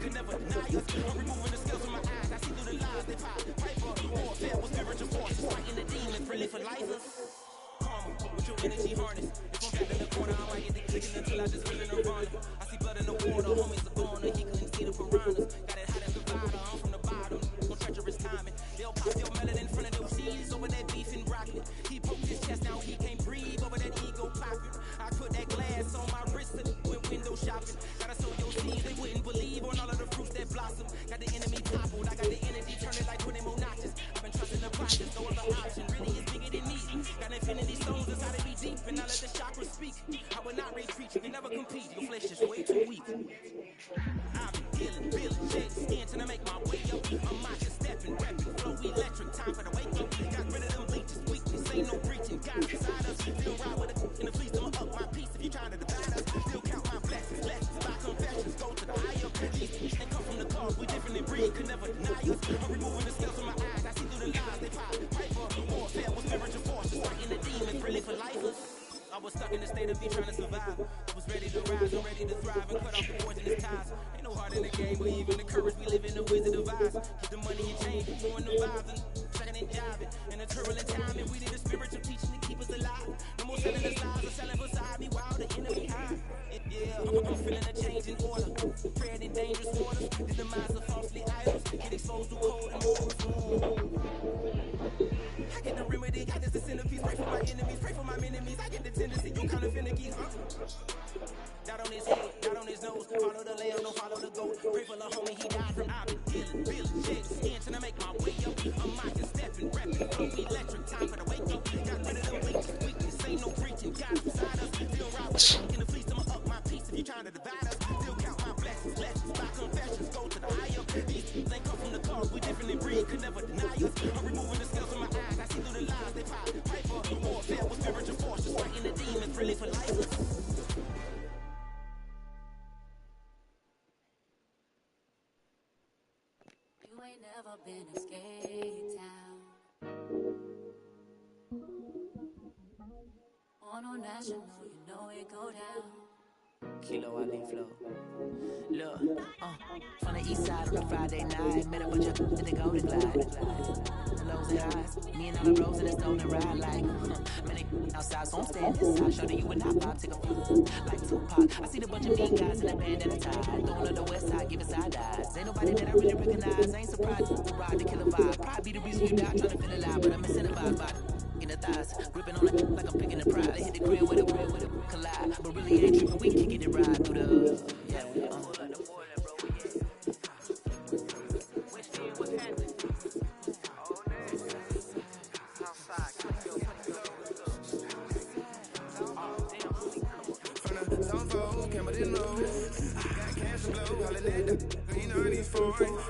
could never deny us. I'm removing the scales from my eyes. I see through the lies they pop. Piper, warfare with spiritual forces, fighting the demons, really for lifers. Karma, with your energy harness. If I'm back in the corner, I might get the kicking until I just feel in nirvana. I see blood in the water, homies are gone, he couldn't see the piranhas. Got it hot as a rider, I'm from the bottom, no treacherous timing. They'll pop your melon in front of those seeds over that beef and broccoli. He poked his chest out, he can't breathe over that ego popping. I put that glass on my wrist and went window shopping. Gotta sow your seeds, they wouldn't believe on all of the fruits that blossom. Got the enemy toppled, I got the energy turning like 20 more notches. I've been trusting the process, no other option, really is bigger than me. Got infinity stones inside of me deep, and I let the chakras speak. I will not retreat, you can never compete, your flesh is way too weak. I've been killing, building, shakes, stand to make my way up. I'm marching, stepping, rapping, flow electric, time for the wake up. Got rid of them leeches, weakness, ain't no breaching. God inside us, still ride with a in the fleece, I'ma up my piece if you trying to divide us. Still count my blessings, lessons, my confessions, go to the higher peace. And come from the cause, we different in breed, could never deny us. I'm removing the scales from my eyes, I see through the lies they pop. Piper, warfare with spiritual forces, fighting the demons, really for lifers. I was stuck in the state of me trying to survive. I was ready to rise, I'm ready to thrive and cut off the poisonous ties. Ain't no heart in the game, but even the courage we live in the Wizard of Oz. Keep the money and change, doing the vibes and checking and jiving. In a turbulent time, and we need a spiritual teaching to keep us alive. No more selling the lies or selling beside me while the enemy high. Yeah, I'm feeling a change in order. Treading dangerous waters, the demise of falsely idols. Get exposed to cold and more. I get the remedy, got this the centerpiece. Pray for my enemies, pray for my enemies. I get the tendency, you kind of finicky, huh? Dot on his head, dot on his nose. Follow the lamb, no follow the goat. Pray for the homie, he died from. I've been dealing, building, shit, skin to make my way up. I'm marching, stepping, rapping, flow electric, time for the wake up. Got rid of them leeches, weakness, ain't no preaching. God beside us, still ride with the in the fleece, I'ma up my piece. If you trying to divide us, still count my blessings, lessons, my confessions, go to the higher. These things ain't come from the cause, we different in breed, could never deny us. I'm removing the scales from my eyes, I see through the lies they pop. Piper, warfare with spiritual forces, fighting the demons, really for lifers. You ain't never been a skate town. On a national, you know it go down. Kilo Ali flow. Look, from the east side on a Friday night, met a bunch of in the Golden Glide. Lows and highs, me and all the bros in the stolen ride like, man, they outside, so I'm staying inside. Show that you would not pop, take a like Tupac. I see the bunch of mean guys in the band that I tied. Throwing on the west side, giving side eyes. Ain't nobody that I really recognize. I ain't surprised to ride the killer vibe. Probably be the reason you die trying to feel alive, but I'm incentivized by in the thighs, gripping on it like I'm picking the pride. I hit the grill with a collide, but really ain't tripping. We kicking it right through the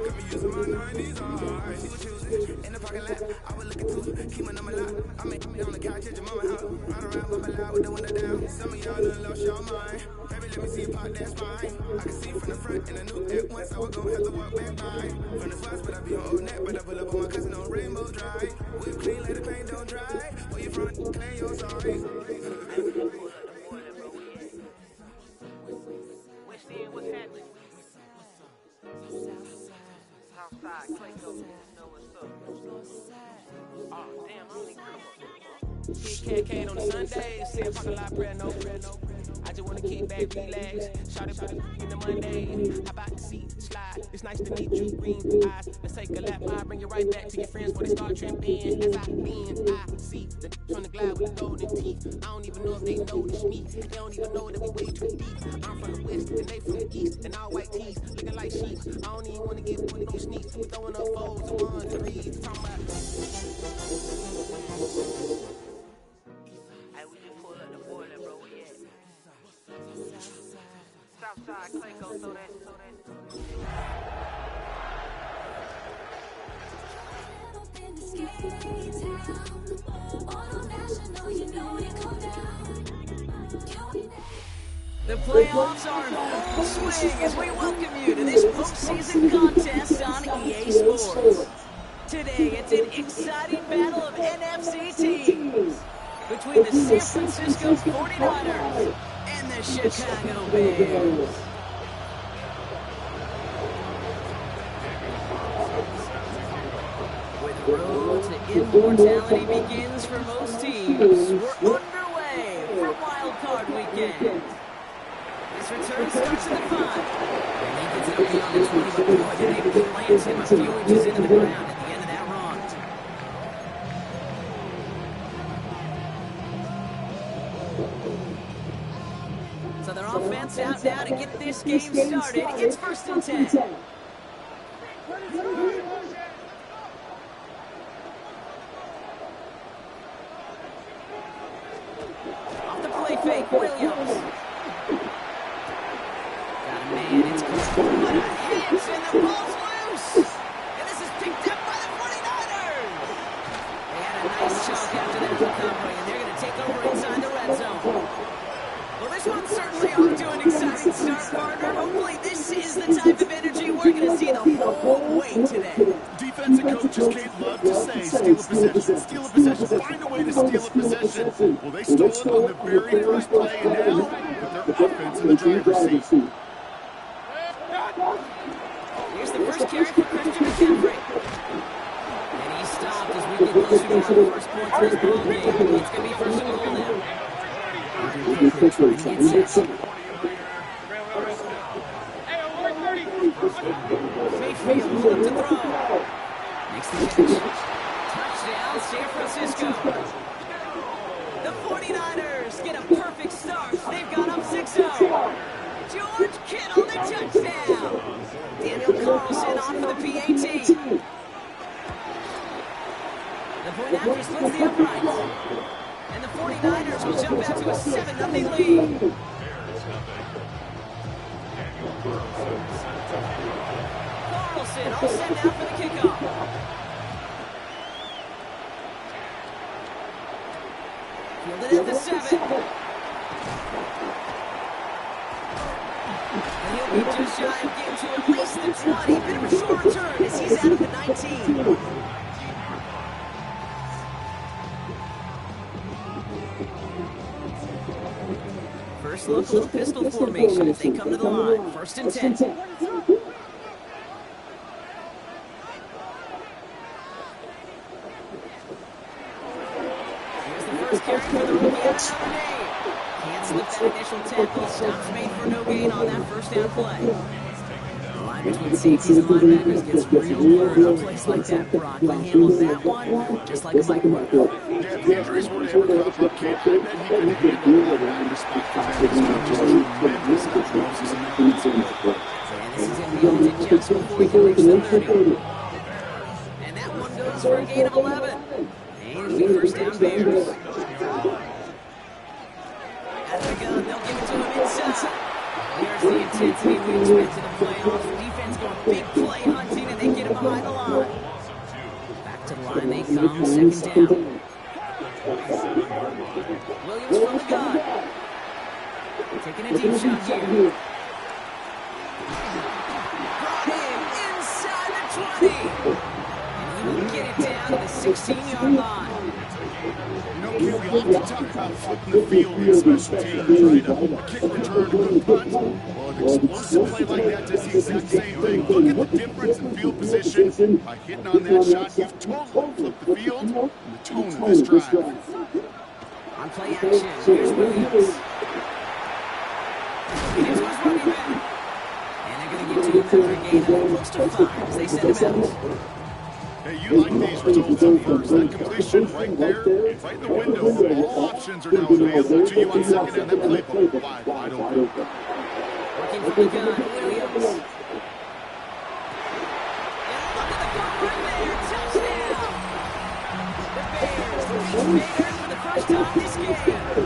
got me using my 90s, alright. She was choosing in the parking lot. I was looking too, keep my number locked. I make me on the couch at your mama house. Ride around, bump loud with the window down. Some of y'all done lost your mind. Baby, let me see you pop, that's fine. I can see from the front in a new F1, so we're gonna have to walk back by. From the spots, but I be on old neck, but I pull up on my cousin on Rainbow Drive. Whip clean, let the paint don't dry. Where you from? Claim your sorry. what's happening? Southside, Clayco, you know what's up. Oh, damn, I only come up. Kid Cat on the Sundays, say parking lot prayer, no prayer, no prayer. I just wanna kick back, relax. Shot it, put it in the Monday. How about the seat slide? It's nice to meet you, green eyes. Let's take a lap, I bring you right back to your friends before they start tripping. As I bend, I see the from the glide with the golden teeth. I don't even know if they notice me. They don't even know that we way too deep. I'm from the west and they from the east, and all white tees looking like sheep. I don't even wanna get one of those sneaks. We throwing up foes and ones and threes. Talking about. Southside, Clayco, so that. The playoffs are in full swing as we welcome you to this postseason contest on EA Sports. Today, it's an exciting battle of NFC teams between the San Francisco 49ers and the Chicago Bears. road to immortality begins for most teams. We're underway from Wild Card Weekend. This return starts at the 5. And he gets it up beyond the 20, but boy, did they plant him a few inches into the ground at the end of that run. So their offense out now to get this game started. It's 1st and 10. Off the play fake, Williams. Got a man, it's caught. But it hits, and the ball's loose. And this is picked up by the 49ers. They had a nice chunk after that recovery, and they're going to take over inside the red zone. Well, this one's certainly off to an exciting start, partner. Hopefully this is the type of energy we're going to see the whole way today. Defensive coaches can't love to say steal a possession, find a way to steal a possession. Well, they stole it on the very first play, and now put their offense in the driver's seat. Here's the first carry for Christian McCaffrey. And he stopped as we get closer to our first point for this ball game. It's going to be 1st and goal now. Mayfield moved up to throw. Makes the catch. Touchdown, San Francisco. The 49ers get a perfect start. They've gone up 6-0. George Kittle, the touchdown. Daniel Carlson on for the PAT. The point after splits the uprights. And the 49ers will jump out to a 7-0 lead. Carlson all set now for the kickoff. Fielded at the 7. And he'll be just shy of getting to at least the 20. Bit of a short return as he's out of the 19. First look, a little pistol formation as they come to the line. 1st and 10. Here's the first carry for the rookie out of Notre Dame. Can't slip that initial tackle. Stops made for no gain on that first down play. The line between safeties and linebackers gets real blurred in a place like that, Brock. He handles that one just like a microwave. Yeah, if the injuries were to ever crop up, Kate, I bet he could handle it. And respect for that, he's got just tremendous diagnosis and analysis. And this is in the old just before he can reach the 30. And that one goes for a gain of 11. And it'll be 1st down Bears. Out of the gun, they'll give it to him inside. There's the intensity we expect in the playoffs. Defense going big play hunting, and they get him behind the line. Back to the line they come, 2nd down. Williams from the gun. Taking a deep shot here. Brought in inside the 20. And he will get it down to the 16-yard line. You know, Q, we often talk about flipping the field in special teams, right? A kick return, a good punt. Well, an explosive play like that does the exact same thing. Look at the difference in field position. By hitting on that shot, you've totally flipped the field and the tone of this drive. On play action, here's Williams. Into his running back. And they're going to get to another gain of close to 5 as they send him out. Hey, you like these results on first. That completion right there, right in the window. All options are now available to you on 2nd and that playbook wide open. Working from the gun, Williams. And look at the gun right there, touchdown! The Bears beat Raiders for the first time this game.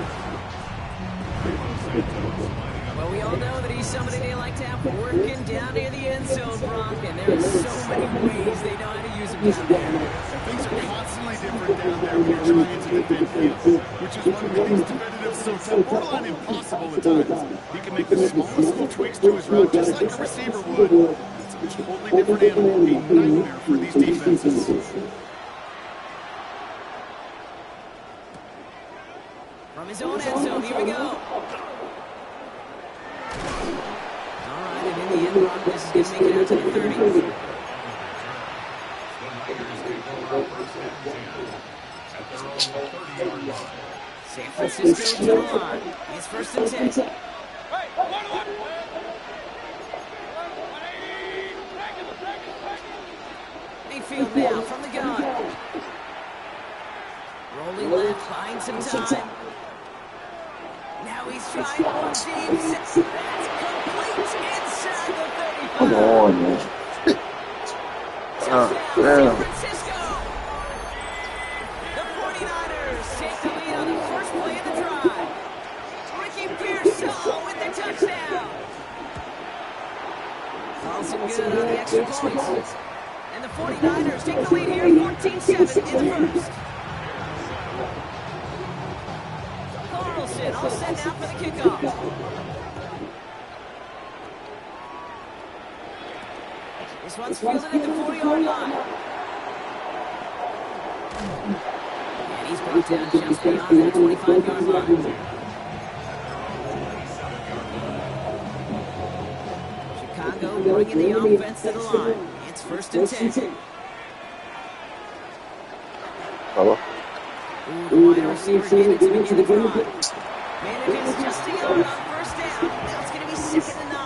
Well, we all know that he's somebody they like to have working down near the end zone, Brock, and there are so many ways they know how to use him down there. Things are constantly different down there when you're trying to defend field, which is what makes defensive so tough, borderline impossible at times. He can make the smallest little tweaks to his route, just like a receiver would. It's a totally different animal, a nightmare for these defenses. From his own end zone, here we go. All right, and in the end, Brock, this is going to make it out to the 30. San Francisco to the line. It's 1st and 10. Mayfield now from the gun. Rolling left, buying some time. Now he's trying one deep. That's complete inside the 35. Come on, man. Touchdown, San Damn. Francisco. The 49ers take the lead on the first play of the drive. Ricky Pearsall with the touchdown. Carlson good on the extra points. And the 49ers take the lead here 14-7 in the first. Carlson all set now for the kickoff. This one's fielded at the 40-yard line. And he's brought down just beyond that 25-yard line. Chicago bringing the offense to the line. It's 1st and 10. Hello? Ooh, the wide receiver getting it to begin the drive. Manages just a yard on 1st down. Now it's going to be 2nd and 9.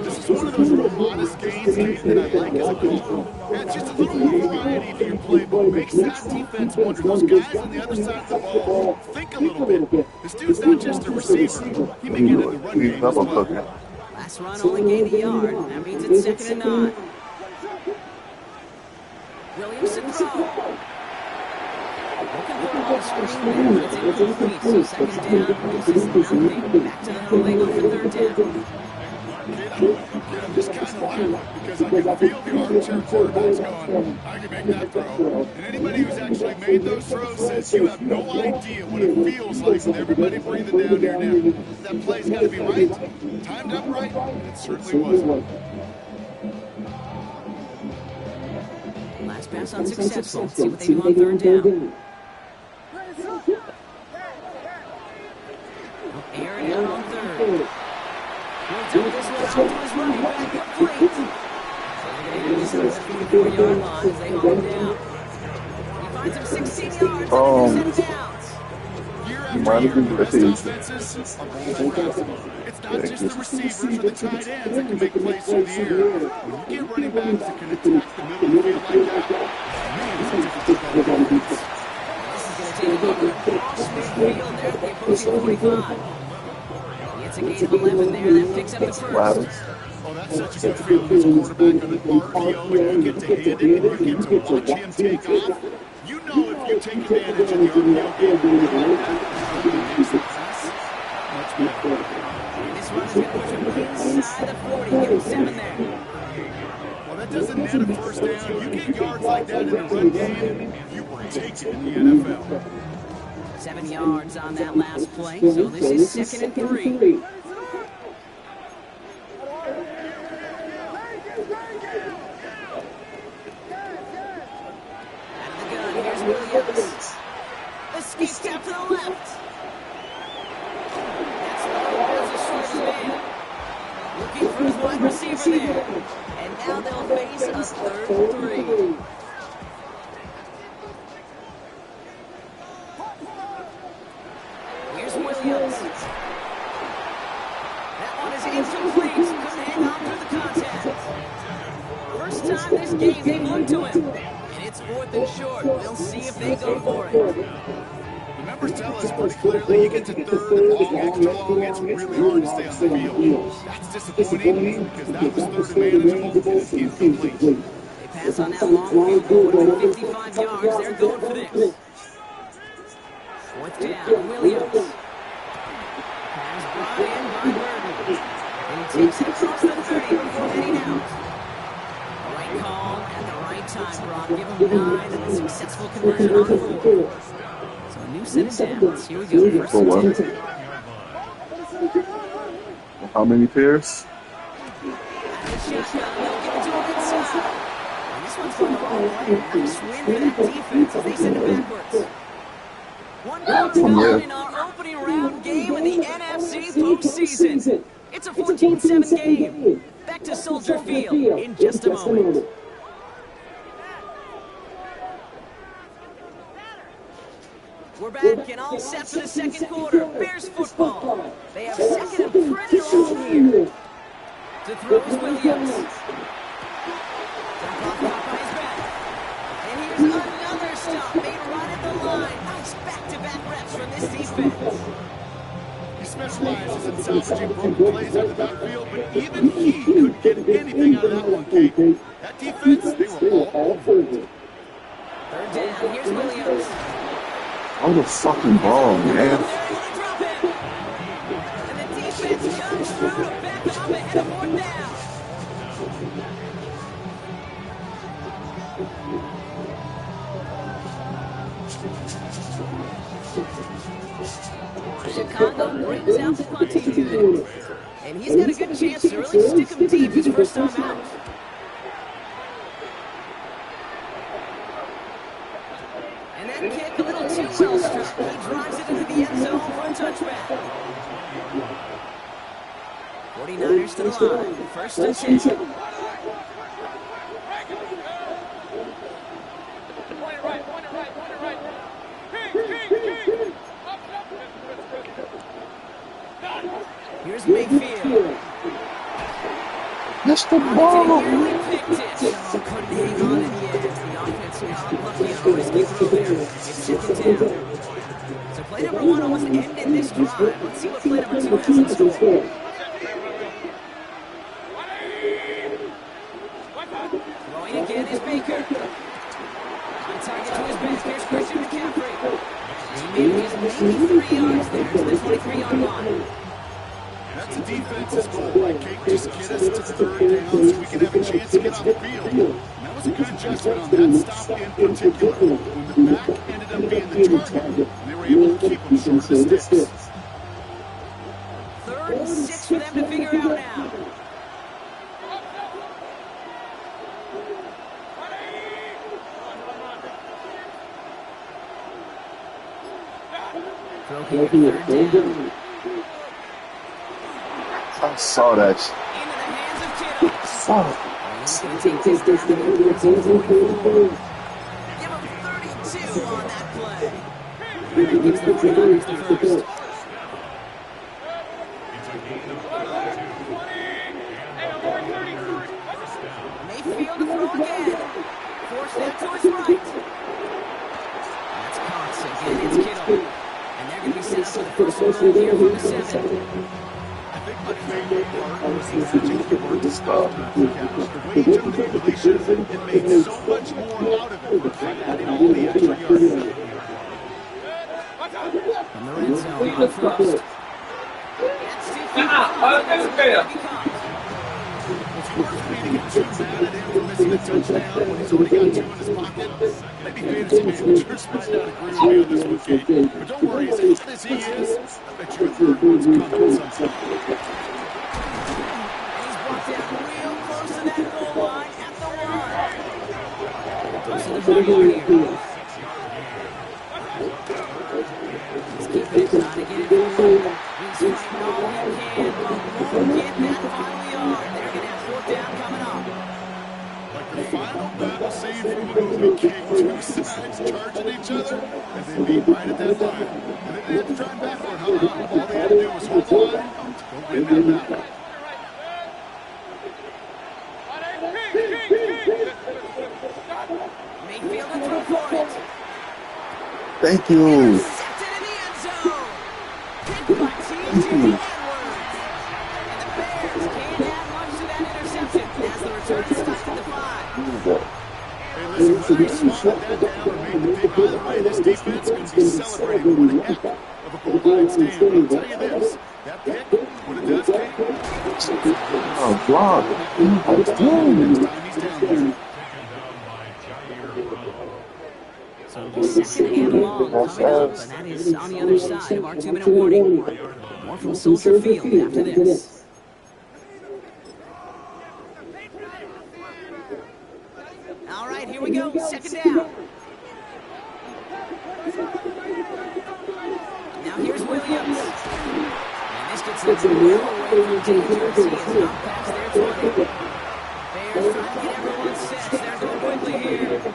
This is one of those real honest games that I like as a call. Adds just a little more variety to your playbook. Makes that defense wonder. Those guys on the other side of the ball think a little bit. This dude's not just a receiver. He may get in the run game as well. Last run only gained a yard. That means it's 2nd and 9. Williamson throw. Looking for a screen there, but it's incomplete. So 2nd down, this is nothing. Back to the huddle they go for 3rd down. I'm just kind of laughing because I can feel the armchair quarterbacks going, I can make that throw. And anybody who's actually made those throws says you have no idea what it feels like with everybody breathing down your neck. That play's got to be right, timed up right, and it certainly wasn't. Last pass unsuccessful. Let's see what they do on 3rd down. Aaron out on 3rd. He'll double this one out to his running back, complete. So they're going to use the 54-yard line as they hold him down. He finds him 16 yards on the set downs. Year after year, the best offenses are multifaceted. It's not just the receivers or the tight ends that can make plays through the air. When you get running backs that can attack the middle of the field like that, man, it's difficult to go. This is going to take him across midfield there at the opposing 45. It's a gain of 11 there. That picks up the first. Oh, that's such a good feeling as a quarterback on the RPO, and you get to hand it, and you get to watch him take off. You know if you take advantage of the RPO game, you're going to have success. Much better. This run is going to push him inside the 40. Give him 7 there. Well, that doesn't net a first down. You get yards like that in a run game, you will take it in the NFL. 7 yards on that last play, so this is 2nd and 3. Out of the gun, here's Williams. Escape tap to the left. That's Williams, a short man. Looking for his wide receiver there. And now they'll face a 3rd and 3. Williams. That one is incomplete. Couldn't hang on through the contact. First time this game they've looked to him. And it's 4th and short. We'll see if they go for it. The numbers tell us pretty clearly you get to 3rd and long, extra long, it's really hard to stay on the field. That's disappointing because that was 3rd and manageable and it's incomplete. They pass on that long field goal within 55 yards. They're going for this. 4th down, Williams. Has brought in by Burton. And he takes it across the 30 before heading out. Right call at the right time, Brock. Give him 9 and a successful conversion on 4. So a new set of downs. Here we go, 1st and 10. How many pairs? Out of the shotgun, they'll give it to him inside. And this one's going to fall. Nice win for that defense as they send it backwards. 1 quarter gone in our opening round game in the NFC postseason. It's a 14-7 game. Back to Soldier Field in just a moment. back and all set for the second quarter. Bears football. They have second and pretty long here. To throw is Williams. Dump off caught by his back. And here's another stop made right at the line. Nice back-to-back reps from this defense. He specializes in salvaging broken plays out of the backfield, but even he couldn't get anything out of that one, Kate. That defense, they were all over it. Third down, here's Williams. Oh, the fucking ball, man. They're able to drop him. And the defense comes through to back him up ahead of fourth down. Chicago brings out the punting unit. And he's got a good chance to really stick him deep his first time out. And that kick a little too well struck. He drives it into the end zone for a touchback. 49ers to the line. First and 10. Here's Mayfield. That's the ball. Nearly picked it. Oh, couldn't hang on in the end. The offense got unlucky on a risky throw there. It's second down. So play number one almost ended this drive. Let's see what play number two has in store. Throwing again is Baker. On target to his back. Here's Christian McCaffrey. He made maybe 3 yards there to the 23-yard line. That's the defense's goal, right, Kate? Just get us to third down so we can have a chance to get off the field. And that was a good adjustment on that stop in particular. When the back ended up being the target, they were able to keep them short of the sticks. 3rd and 6 for them to figure out now. Throw here, 3rd down. I saw that. Into the hands of Kittle. Fuck. He's going to take this down to the red zone. Give him 32 on that play. He gives the 49ers the first. Mayfield to throw again. Forced that to his right. That's Cox again. It's Kittle. And they're going to be set up for the first one here from the 7. I think my favorite part was the magic he worked to stop the way he took the completion, it made so much more out of it by adding all the extra yards. From the red zone on first. It's worth me to get too mad at him for missing a touchdown when he's only got 2 in his pocket. Maybe fantasy managers might not agree with me on this one, Kate. But don't worry, as hot as he is, I bet you a third one's coming at some point. He's brought down real close to that goal line at the 1. Goes to the 1 here. He's keeping it trying to get it forward. He's fighting all he can, but won't get that final yard. They're going to have 4th down coming up. Like the final battle scene from a movie, Kate. 2 sides charging each other, and they meet right at that line. And they didn't have to drive backward, huh? All they had to do was hold the line to go win that battle. Mayfield to throw for it. Thank you. Intercepted in the end zone. Picked by T.J. Edwards. And the Bears can't add much to that interception as the return stops at the 5. Hey, listen, whether you swatted that down or made the pick, either way, this defense is going to be celebrating one heck of a goal line stand. But I'll tell you this, that pick, when it does, Kate, Oh, block. next time he's down there. So it'll be second and long coming up, and that is on the other side of our 2-minute warning. More from Soldier Field after this. All right, here we go, second down. Now here's Williams. And this gets him well away from danger. He is not past their 20. Bears trying to get everyone set. They're going quickly here.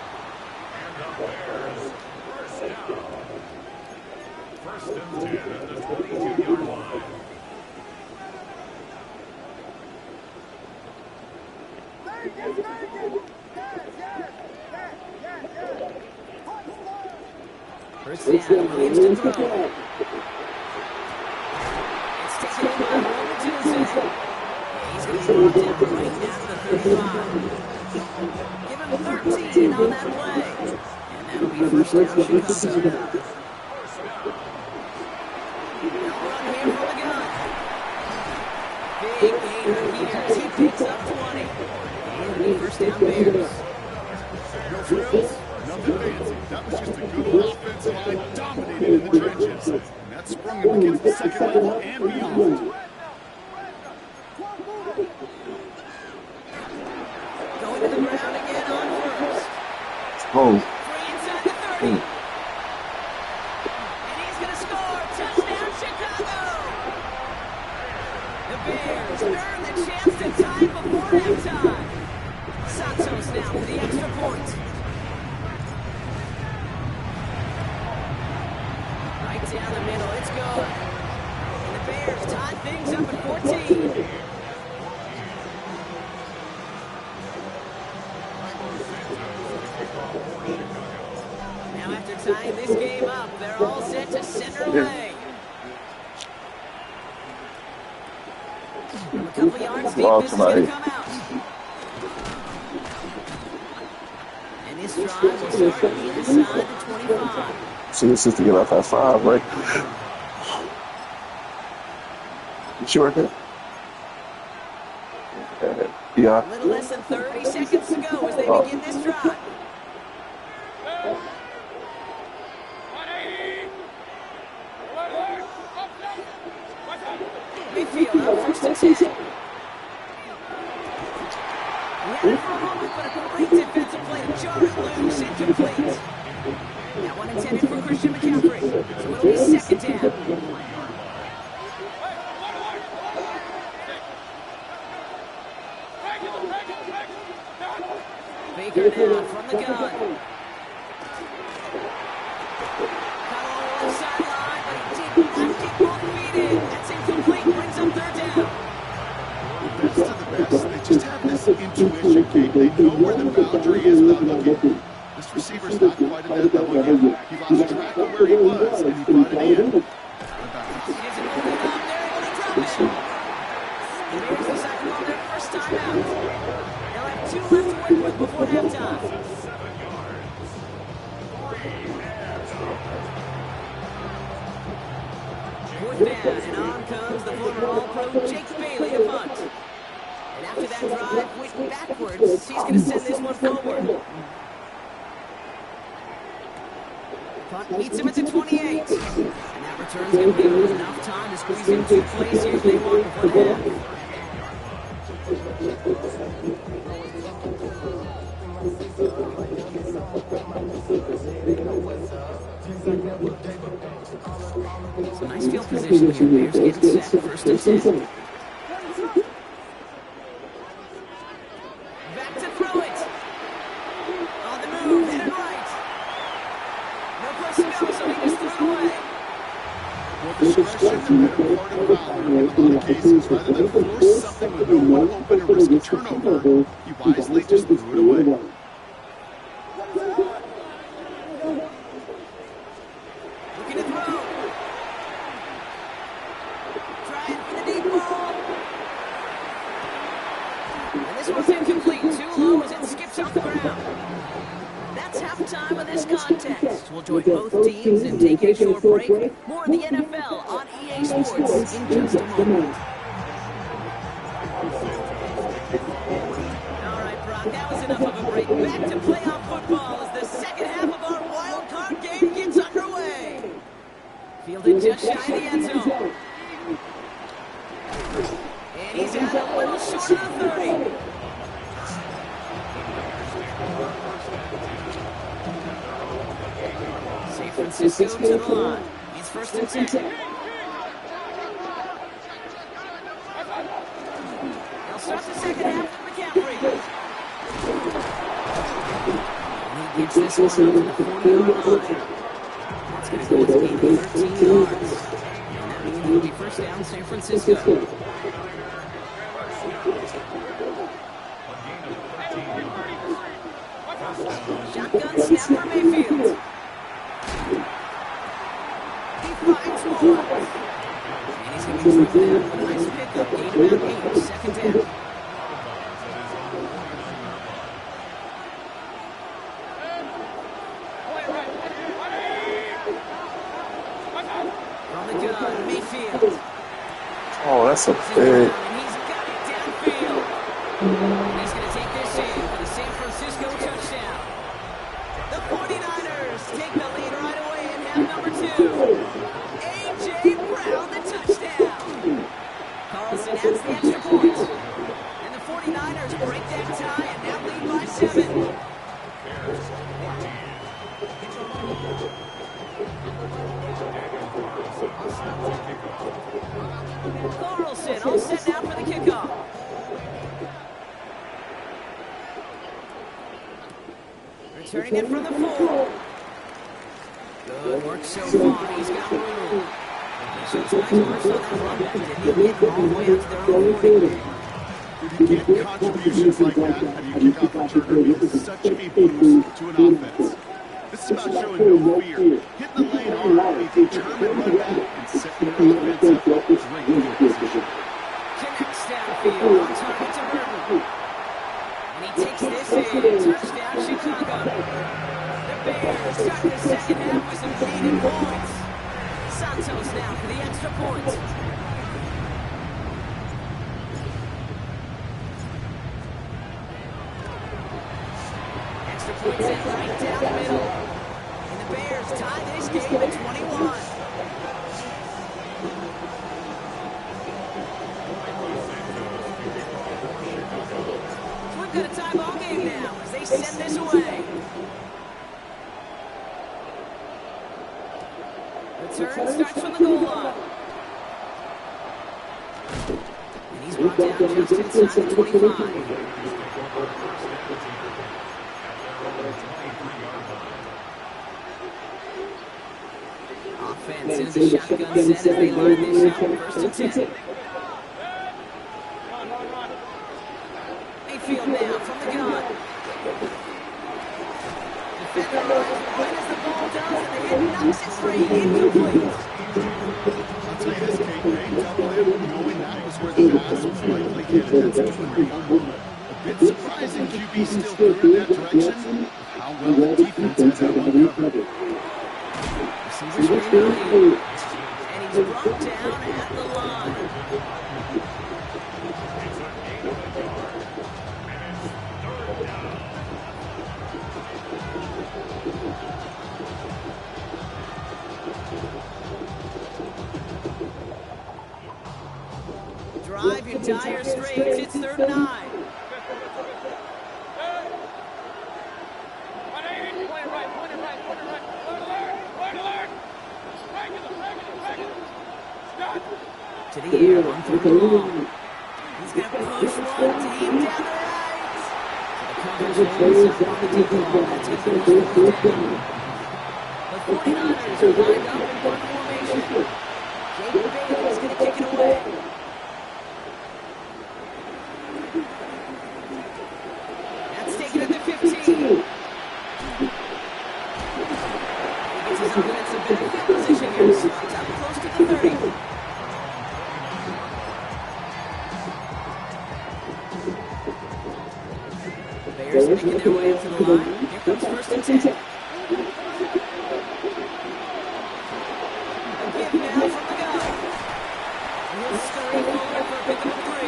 First down, Williams to throw. It's taken in by Roman Tuesday. He's going to be brought down right down to the 35. Give him 13 on that play. And that'll be first down Chicago. Now run here from the gun. Big gainer here as he picks up 20. And it'll be first down Bears. No frills, nothing fancy. That was just a good old offensive line dominating in the trenches. And that sprung him against the second level and beyond. Going to the ground again on first. Oh, Free inside the 30. And he's going to score. Touchdown, Chicago. The Bears earn the chance to tie before halftime. Santos now for the extra point. Right down the middle. It's good. And the Bears tie things up at 14. Now after tying this game up, they're all set to center away. A couple yards deep, this is going to come out. And this drive will start inside the 25. so this is to get off at 5, right? You sure of that? A Yeah. little less than 30 seconds to go as they begin this drive. Mayfield up first and 10. He had it for a moment, but a great defensive play to jar it loose, incomplete. That one intended for Christian McCaffrey, so it'll be second down. Baker now from the gun. Caught along the sideline, but he did not get both feet in. That's incomplete, brings up third down. Best of the best, they just have this intuition, Kate. They know where the boundary is without looking. This receiver's not quite at that level yet. He lost track of where he was, and he brought it in. He isn't holding up, they're able to drop it. The Bears decide to call their first time out. They'll have 2 left to work with before halftime. Fourth down, and on comes the former All-Pro Jake Bailey to punt. And after that drive went backwards, he's going to send this one forward. Punt meets him at the 28. And that return's going to give him enough time to squeeze in 2 plays here if they want before the half. So nice field position here. Bears getting set. First and 10. Back to throw it. On the move, headed right. No place to go, so he just threw it away. Well, discretion and part of valor in a lot of cases. Rather than force something with no one open or risk a turnover, he wisely just threw it away. Looking to throw. Trying for the deep ball. And this one's incomplete. Too low as it skips off the ground. That's halftime of this contest. We'll join both teams and take a short break. More of the NFL on EA Sports in just a moment. All right, Brock, that was enough of a break. Back to playoff football as the second half of our wild card game gets underway. Fielded just shy of the end zone. And he's out a little short of the 30. San Francisco to the line. He's first and 10. They'll start the second half with McCaffrey. And he gets this one up to the 40-yard line. That's going to go with 13 yards. And that means it'll be first down San Francisco. for Mayfield. He finds one. And he's going to be driven out with a nice pickup. Gain about 8, second down. From the gun, Mayfield. Oh, that's a big. And he's got it downfield. And he's going to take this in for the San Francisco touchdown. The 49ers take the lead right away in half number 2. A.J. Brown, the touchdown. Carlson adds the extra point. And the 49ers break that tie and now lead by 7. Carlson all set now for the kickoff. Returning it from the 4. Good work so far. He's got room. So twice worse on that run back. Didn't even get all the way out to their own 40. You get contributions like that, and you kick off returner. It's such a boost to an offense. This is about showing no fear. Hitting the lane hard, be determined like that, and setting your offense up with great field position. Kicks downfield, on target to Burton. And he takes this in, touchdown Chicago. The Bears start the second half with some leading points. Santos now for the extra point. Extra points in right down the middle. And the Bears tie this game at 21. So we've got a tie ball game now as they send this away. Return starts from the goal line. And he's brought down just inside the 25. Offense into the shotgun set as they line this out. First and 10. Mayfield now from the gun. Defender runs right as the ball does, and the hit knocks it free. Incomplete. I'll tell you this, Kate, they double him knowing that was where the pass was likely headed. That's 2 and 1. A bit surprising QB still threw in that direction. How well the defense has that one covered. Receivers win the lead. And he's brought down at the line. Drive your dire straits. It's 3rd and 9. To the air, 1 through the long. He's going to push one deep down the right. So the coverage holds up on the deep ball. That's his first down. The 49ers are lined up in one formation. Jake Bailey is going to kick it away. That's taken at the 15. He gets his opponents a better field position here. So it's up close to the 30. Bears making their way up to the line. Here comes 1st and 10. A give now from the gun. And he'll scurry forward for a pickup of 3.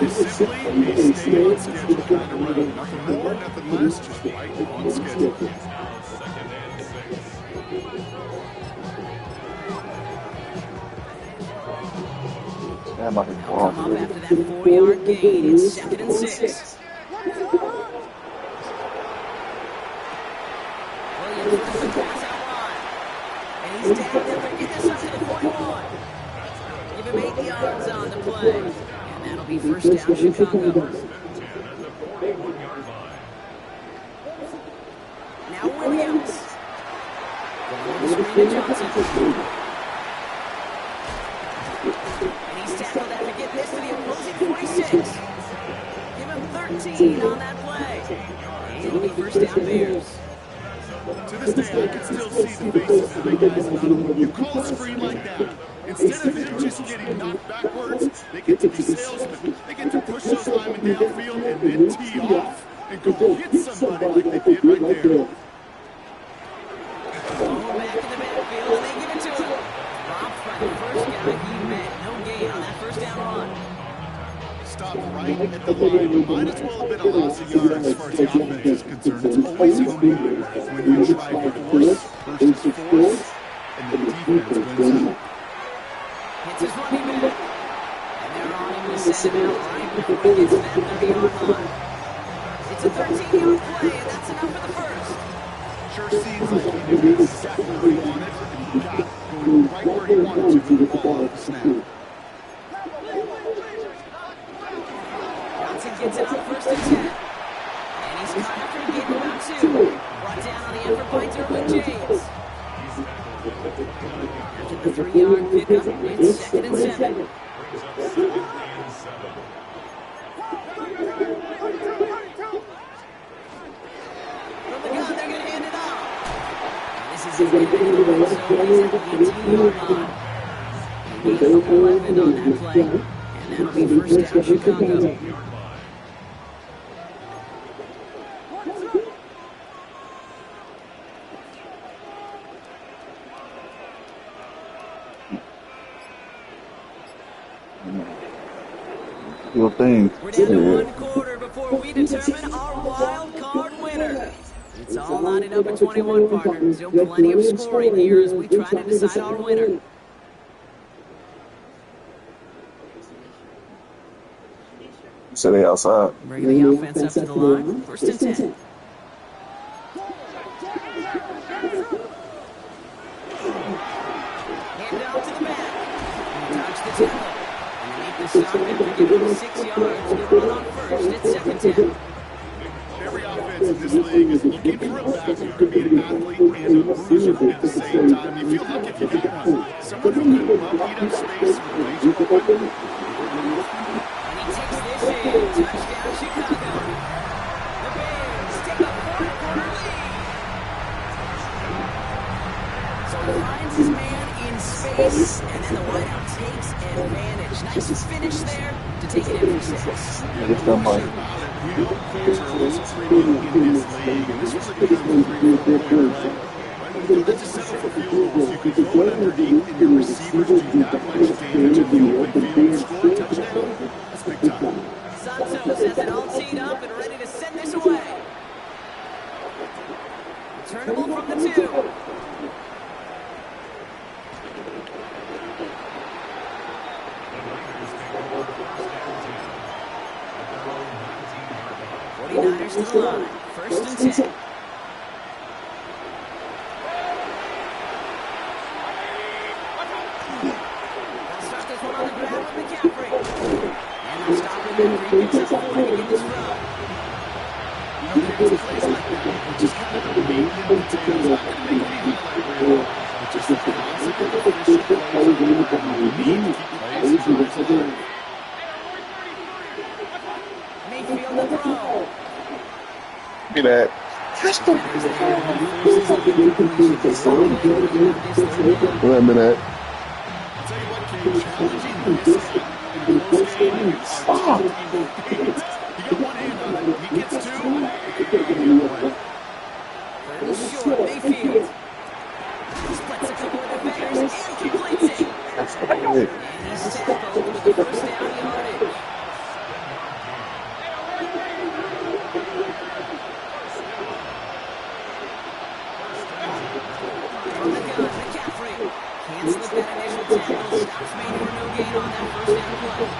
It's simply a stay on schedule kind of run. Nothing more, nothing less, just right on schedule. That might be Come up after that 4-yard gain. It's 2nd and 6. Williams with the pass out wide. And he's down there. They're getting this up to the 41. Give him 8 yards on the play. And that'll be 1st down Chicago. Now Williams. Going on the screen to Johnson. And he's tackled after getting this to the opposing 46. Give him 13 on that play. And It will be first down Bears. To this day, I can still see the faces of the guys about him. You call a screen like that, instead of him just getting knocked backwards, they get to be salesmen. They get to push those linemen downfield and then tee off and go hit somebody like they did right there. Oh, back in the backfield, and they give it to him. Dropped by the first guy he met. No gain on that first down run. Stopped right at the line. Might as well have been a loss of yards as far as the offense is concerned. It's always going to be when you try for force versus force, and the defense wins out. Hits his running back. And they're on him to send him out right before he gets to that 30-yard line. It's a 13-yard play, and that's enough for the first. Sure seems like he knew exactly where he wanted, and he got going right where he wanted to with the ball at the snap. Johnson gets it on first and 10. And he's caught after a gain of about 2. Brought down on the effort by Derwin James. After the 3-yard pickup, it's 2nd and 7. From the gun, they're going to hand it off. And this is his way back to the red zone. He's at the 18-yard line. He needs 11 on that play. And that'll be first down Chicago. Your thing. We're down to 1 quarter before we determine our wild card winner. It's all lining up at 21, partner. Still plenty of scoring here as we try to decide our winner. So they outside. Bringing the offense up to the line. First and 10. Hand off to the back. He dodged the tackle. The stop after giving him 6 yards. We'll run on first. It's 2nd 10. Every offense in this league is looking for a back who can be an athlete and a bruiser at the same time. You feel lucky if you got one. Someone who can eat up space with range of weapon. And he takes this in. Touchdown, Chicago. The Bears take a 4-quarter lead. So he finds his man in space, and then the wideout takes advantage. Nice finish there to take it in for 6. It's done by. We know calls are also premium in this league, and this was a good 3-4 quarter, right? When you don't have to settle for field goals, you can throw it underneath, and your receivers do that much damage in the open field and score a touchdown. That's big time. Santos has it all teed up and ready to send this away. Returnable from the 2. Niners to the line. First and 10. They'll start this one on the ground with McCaffrey. And they'll stop him and Reed gets up 4 to get this run. You know, there's plays like that. Just kind of the meat and potatoes. Not going to make any highlight reel, but just the concept of the fish plays. You need to keep plays and drives alive. Mayfield the throw. Look at that. Wait a minute. I'll tell you what, King, challenging this in close games. Stop. You get one hand on it, he gets 2, it could go the other way. Third and short, Mayfield. Splits a couple of defenders and completes it. That's it. And he's tackled with the first down yardage. From the gun, McCaffrey. Can't slip that initial tackle. Stops made for no gain on that first down play.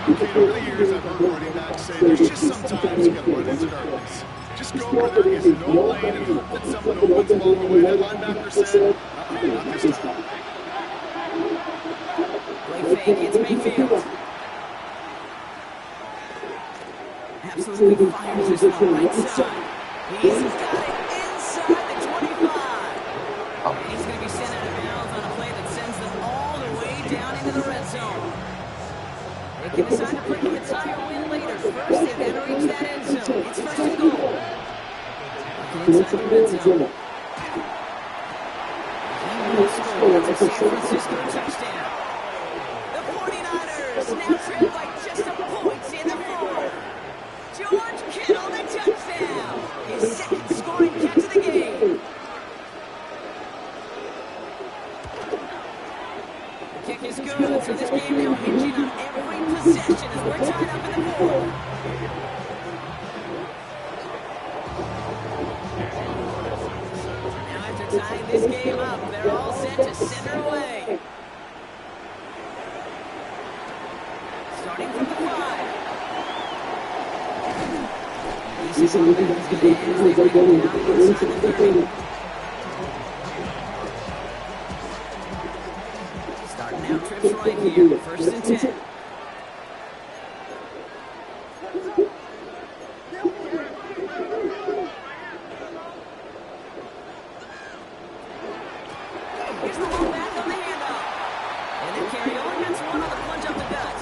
Okay, over the years, I've heard running backs say there's just sometimes you got to run into darkness. Just go where there is no lane and hope that someone opens along the way. That linebacker said, not this time. Play fake, it's Mayfield. Absolutely fires this one right side. He's got it inside the 25. And he's going to be sent out of bounds on a play that sends them all the way down into the red zone. They can decide to bring the entire win later. First, they've got to reach that end zone. It's first and goal. inside the red zone. He will score. That's a San Francisco touchdown. The 49ers now trail by just a point in the fourth. George Kittle, the touchdown. His second scoring catch of the game. The kick is good, so this game now hinging on every possession as we're tied up in the fourth. Now after tying this game up, they're all set to center away. Starting from the 5. This is all that he's going to end as they bring him down inside the 30. Starting out trips right here, 1st and 10. Here's the ball back on the handoff. And then carry over, gets one on the plunge up the gut.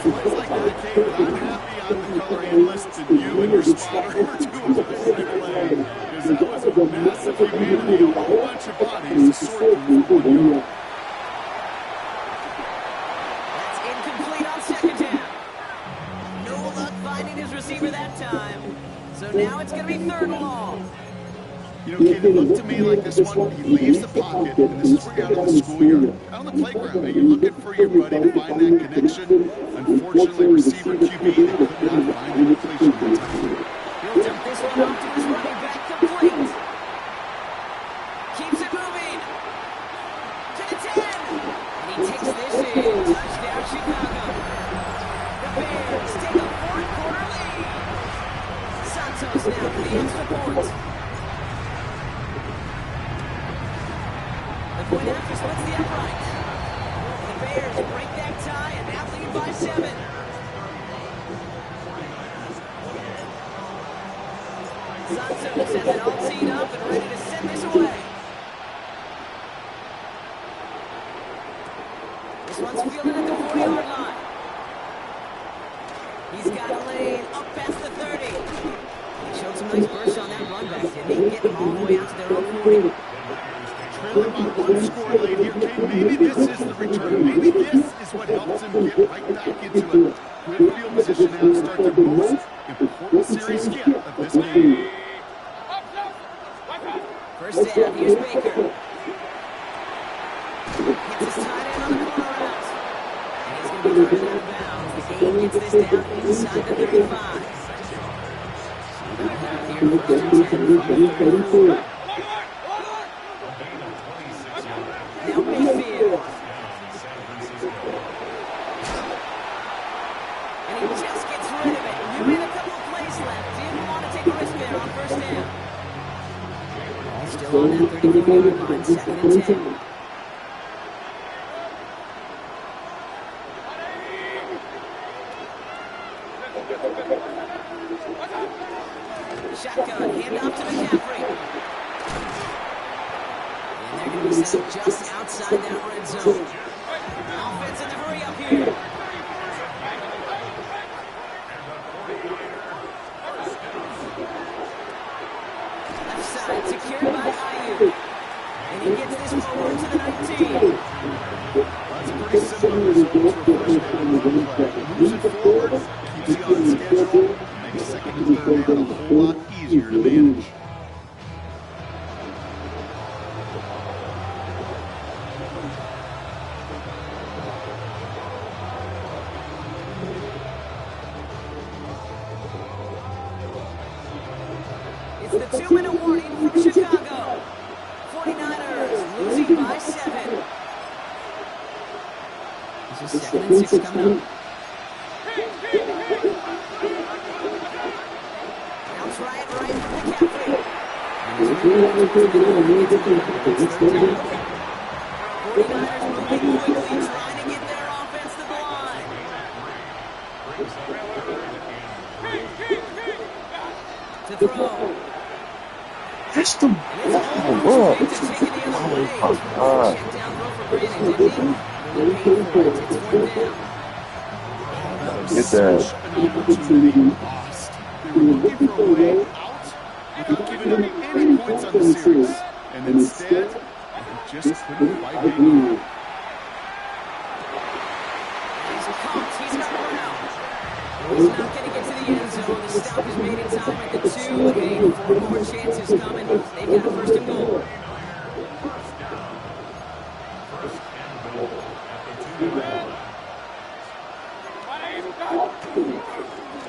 Plays like that, Kate, I'm happy I'm the color analyst and you and your spotter were doing the right play. Because that was a massive humanity, a whole bunch of bodies to sort through for 1 yard. That's incomplete on 2nd down. No luck finding his receiver that time. So now it's going to be 3rd and long. You know, Kate, it looked to me like this one, he leaves the pocket, and this is where you're out of the schoolyard, out on the playground, and you're looking for your buddy to find that connection. Unfortunately, receiver QB, they could not find the completion in time. He'll dump this one off to his running back, complete. Keeps it moving. To the 10. And he takes this in. Touchdown, Chicago. The Bears take a 4th-quarter lead. Santos now for the extra point. The point after splits the upright. The Bears break that tie and now lead by 7. Santos has it all teed up and ready to send this away. This one's fielded at the 40-yard line. He's got a lane up past the 30. He showed some nice burst on that run back, didn't he? Getting them all the way out to their own 40. Trailing by 1 score late here, Kate. Maybe this is the return. Maybe this is what helps him get right back into a good field position now to start their most important series skip of this game. 1st down, here's Baker. Gets his tight end on the corner route. And he's going to be driven out of bounds. The game gets this down inside the 35. Here, 1st and 10 from the 34. Now Mayfield. And he just gets rid of it. You made a couple of plays left. Didn't want to take a risk there on 1st down. Still on that 34-yard line, 2nd and 10. Shotgun, handoff to McCaffrey. And they're going to be set just outside that red zone. Offense in the hurry up here. Left side, secured by Ayuk. And he gets this forward to the 19. That's a pretty similar result to a first down play. Moves it forward, keeps you on schedule, makes 2nd and 3rd down a whole lot easier to manage. It's the 2-minute warning from Chicago. 49ers losing by 7. This is 2nd and 6 coming up. Bounce right for McCaffrey. And he's moving up towards the middle. It's 3rd down. 49ers moving quickly, trying to get their offense to the line. To throw. Just them. Oh, Get that. An opportunity lost. They were looking for a way out, without giving up any points on the series. And instead, he just couldn't quite hang on. He's pumped. He's not around. He's not going to get to the end zone. The stop is made in time at the 2. Hey, 4 more chances coming. They've got a first and goal.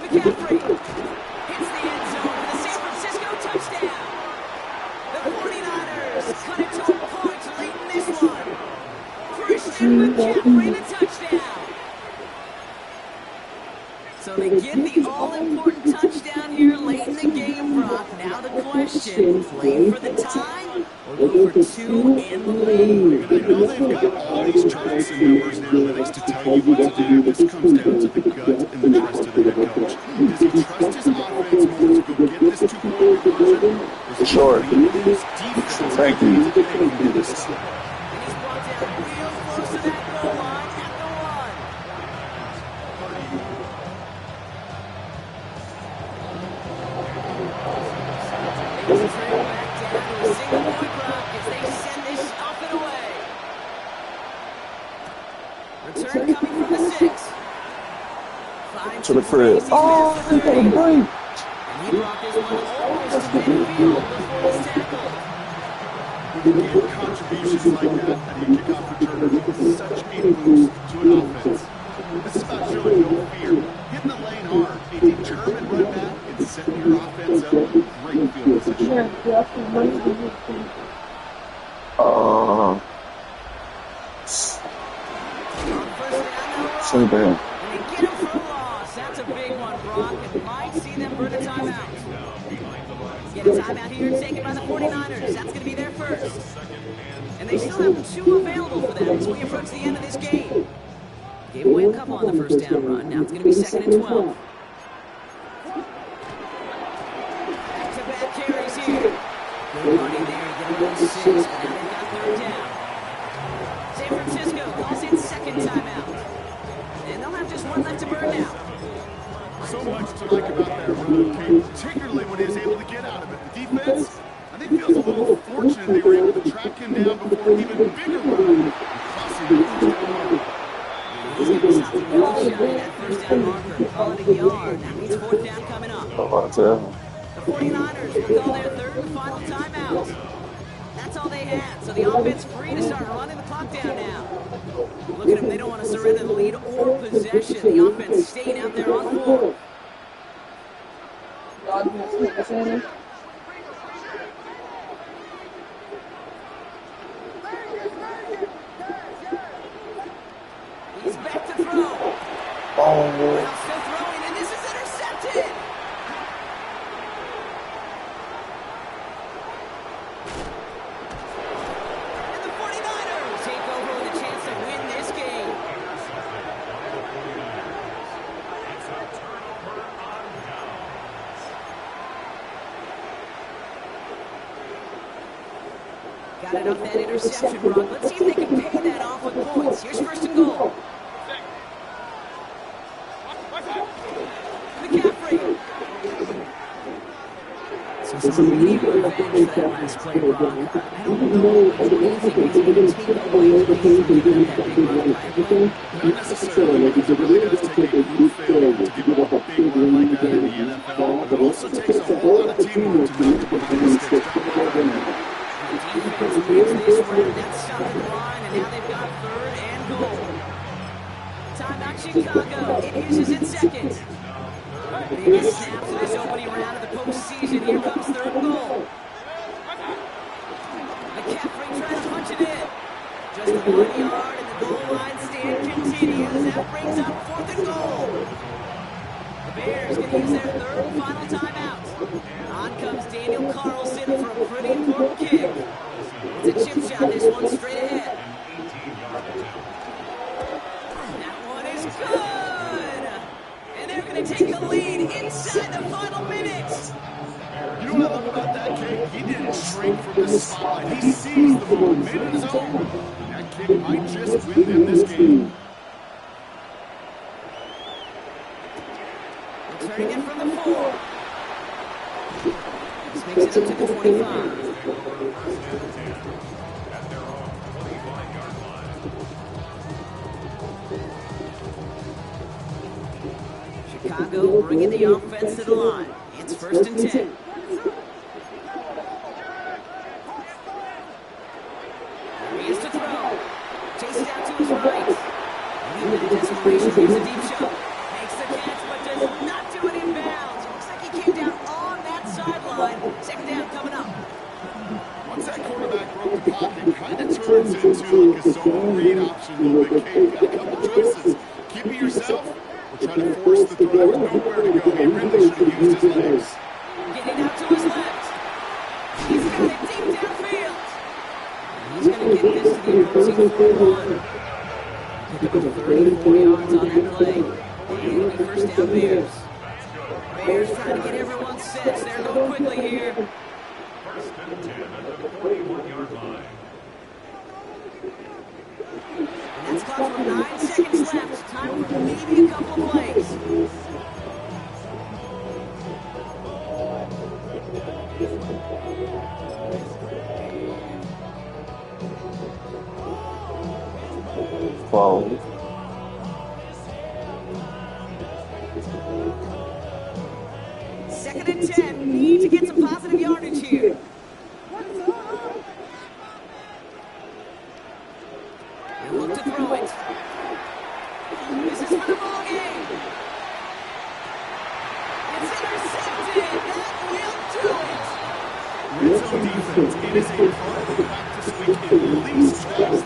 McCaffrey hits the end zone for the San Francisco touchdown. The 49ers cut it to a point late in this one. Christian McCaffrey, the touchdown. So they get the all-important touchdown here late in the game, Brock. Now the question, play for the tie or go for 2 in the lead? I know they've got all these charts and numbers and analytics to tell you what to do. This comes down to the gut and the trust of the head coach. Does he trust his offense more to go get this 2-point conversion? Does he lean his defense Thank you. to do this? And he's brought down real close to that goal line at the 1. They will trail back down to a single-point run as they send this up and away. Return coming from the 6. Finds To the crib. Oh, he got a break. and he brought this one almost to midfield before he's tackled. Again, contributions like that at a kickoff return give such a boost to an offense. This is about showing no fear, hitting the lane hard, a determined run back, and setting your offense up with great field position. So bad. And they get him for a loss. That's a big one, Brock. And might see them burn a timeout. Get a timeout here taken by the 49ers. That's going to be their first. And they still have 2 available for them as we approach the end of this game. Gave away a couple on the first down run. Now it's going to be 2nd and 12. Back-to-back carries here. Good running there. Get a little 6. But now they've got 3rd down. San Francisco calls in 2nd timeout. And they'll have just 1 left to burn now. So much to like about that run, Kate, particularly when he was able to get out of it. The defense, I think, feels a little fortunate they were able to track him down before an even bigger run. Crossing the first down marker. He's going to stop the yellow shot at that first down marker. Call it a yard. That means 4th down coming up. The 49ers will call their 3rd and final timeout. That's all they had. So the offense free to start running the clock down now. Look at them. They don't want to surrender the lead or possession. The offense staying out there on 4. He's back to throw. Well, still throwing, and this is intercepted. And the 49ers take over with a chance to win this game. Got it off that interception, Brock. Let's see if they can pay that off with points. Here's 1st and goal. McCaffrey. So some immediate revenge for that last play, Brock. I don't know if anything is going to take away the lead from giving up that big run by. Not necessarily, because it really does take a group failure to give up a big run like that in the NFL, but it also takes a whole lot of teamwork to knock the behind the sticks. The defense wins this one. That's stopped the line, and now they've got 3rd and goal. Timeout Chicago. It uses its 2nd. Biggest snaps of this opening round of the postseason. Here comes 3rd goal. McCaffrey trying to punch it in. Just 1 yard, and the goal line stand continues. That brings up 4th and goal. The Bears going to use their 3rd and final timeout. On comes Daniel Carlson for a pretty important kick. It's a chip shot, this one straight ahead. That one is good! And they're going to take the lead inside the final minute. You know what I love about that kick? He didn't shrink from the spotlight. He seized the moment, made it his own. And that kick might just win them this game. Returning it from the 4. takes it up to the 25. Chicago bringing the offense to the line. It's 1st and 10. There he is to throw. Chases out to his right. A little bit of desperation. Here's a deep shot. Makes the catch, but does not do it in bounds. It looks like he came down on that sideline. 2nd down coming up. Once that quarterback broke the pocket, kind of turns into like a zone read option a little bit. Kate, got a couple choices. Keep it yourself. We're trying to force the throw with nowhere to go. He really should have used his legs. Getting out to his left. He's got it deep downfield. He's going to get this to the opposing 41. Pick up 34 yards on that play. And it'll be 1st down Bears. Bears trying to get everyone set. They're going quickly here. 1st and 10 at the 41-yard line. And that's clocked with 9 seconds left. Time for maybe a couple of plays. Wow. 2nd and 10. Need to get some positive yardage here. They look to throw it. This is for the ball game. It's intercepted. That will do it. Red zone defense, it is a part of the practice week. At least tries